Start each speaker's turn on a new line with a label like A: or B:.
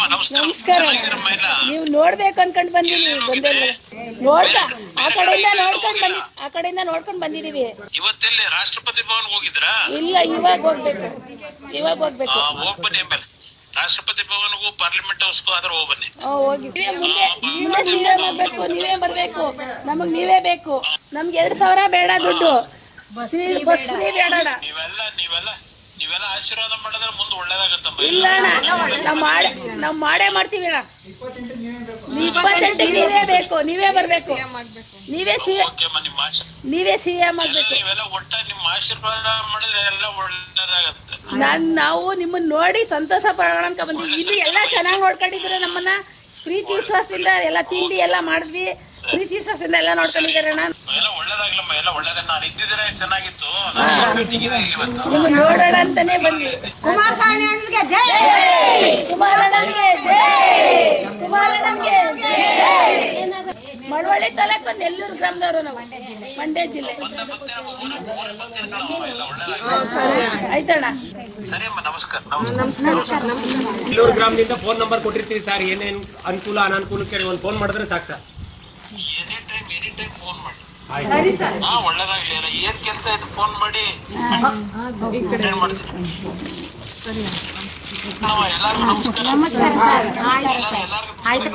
A: ನಮಸ್ಕಾರ. ನೀವು ನೋಡ್ಬೇಕು ಅನ್ಕೊಂಡ್ ಬಂದಿದ್ದೀವಿ, ಆ ಕಡೆಯಿಂದ ನೋಡ್ಕೊಂಡ್ ಬಂದಿದೀವಿ.
B: ಇವತ್ತೆಲ್ಲಿ ರಾಷ್ಟ್ರಪತಿ ಭವನ್ ಹೋಗಿದ್ರಾ?
A: ಇಲ್ಲ, ಇವಾಗ ಹೋಗ್ಬೇಕು.
B: ಹೋಗ್ಬನ್ನಿ ಆಮೇಲೆ ರಾಷ್ಟ್ರಪತಿ ಭವನ್ಗೂ ಪಾರ್ಲಿಮೆಂಟ್ ಹೌಸ್ಗೂ ಆದ್ರೆ ಹೋಗ್ಬನ್ನಿ.
A: ಮುಂದೆ ಸಿಎಂ ಆಗ್ಬೇಕು, ನೀವೇ ಬರ್ಬೇಕು, ನಮಗ್ ನೀವೇ ಬೇಕು. ನಮ್ಗೆ 2,000 ಬೇಡ ದುಡ್ಡು, ಬಸ್ ಫ್ರೀ ಬೇಡ.
B: ನೀವೆಲ್ಲ ಆಶೀರ್ವಾದ ಮಾಡಿದ್ರೆ ಮುಂದೆ ಒಳ್ಳೇದಾಗತ್ತಮ್ಮ.
A: ಇಲ್ಲ ಅಣ್ಣ, ನಾವ್ ಮಾಡೇ ಮಾಡ್ತೀವಿ ಅಣ್ಣ. 28ಕ್ಕೆ ನೀವೇ ಬೇಕು, ನೀವೇ ಬರ್ಬೇಕು, ನೀವೇ ಸಿಎಂ ಆಗ್ಬೇಕು.
B: ನೀವೆಲ್ಲ ಒಟ್ಟ ನಿಮ್ಮ ಆಶೀರ್ವಾದ ಮಾಡಿದ್ರೆ ಎಲ್ಲ ಒಳ್ಳೇದಾಗತ್ತೆ.
A: ನಾವು ನಿಮ್ಮನ್ನ ನೋಡಿ ಸಂತೋಷ ಪಡೋಣ ಅಂತ ಬಂದ್ವಿ. ಇಲ್ಲಿ ಎಲ್ಲಾ ಚೆನ್ನಾಗಿ ನೋಡ್ಕೊಂಡಿದ್ರೆ ನಮ್ಮನ್ನ, ಪ್ರೀತಿ ವಿಶ್ವಾಸದಿಂದ ಎಲ್ಲ ತಿಂಡಿ ಎಲ್ಲ ಮಾಡಿದ್ವಿ, ಪ್ರೀತಿ ವಿಶ್ವಾಸದಿಂದ ಎಲ್ಲ ನೋಡ್ಕೊಂಡಿದ್ದಾರೆ ಅಣ್ಣ.
B: ಒಳ್ಳೇದಾಗ್ಲಮ್ಮ, ಎಲ್ಲ ಒಳ್ಳೇದ. ನಾನು ಇದ್ದಿದ್ರೆ ಚೆನ್ನಾಗಿತ್ತು,
A: ನಿಮ್ಮನ್ನ ನೋಡೋಣ ಅಂತಾನೆ ಬಂದ್ವಿ. ಕುಮಾರಣ್ಣನಿಗೆ ಜೈ, ಕುಮಾರಣ್ಣನಿಗೆ ಜೈ, ಕುಮಾರಣ್ಣನಿಗೆ ಜೈ. ಮಳವಳ್ಳಿ ತಾಲೂಕು ನೆಲ್ಲೂರು ಗ್ರಾಮದವರು ನಾವು, ಮಂಡ್ಯ ಜಿಲ್ಲೆ. ಆಯ್ತಣ್ಣ,
B: ಸರಿ ಅಮ್ಮ, ನಮಸ್ಕಾರ.
C: ನೆಲ್ಲೂರು ಗ್ರಾಮದಿಂದ ಫೋನ್ ನಂಬರ್ ಕೊಟ್ಟಿರ್ತೀವಿ ಸರ್. ಏನೇನು ಅನುಕೂಲ ಅನಾನುಕೂಲಕ್ಕೆ ಒಂದು ಫೋನ್ ಮಾಡಿದ್ರೆ ಸಾಕು ಸರ್.
B: ಎನಿ ಟೈಮ್ ಫೋನ್ ಮಾಡಿ. ಒಳ್ಳೇದಾಗ್ಲಿ. ಏನ್ ಕೆಲಸ ಆಯ್ತು ಫೋನ್ ಮಾಡಿ ಅಟೆಂಡ್ ಮಾಡ್ತೀನಿ. ಎಲ್ಲರಿಗೂ ನಮಸ್ಕಾರ.
D: ಆಯ್ತು.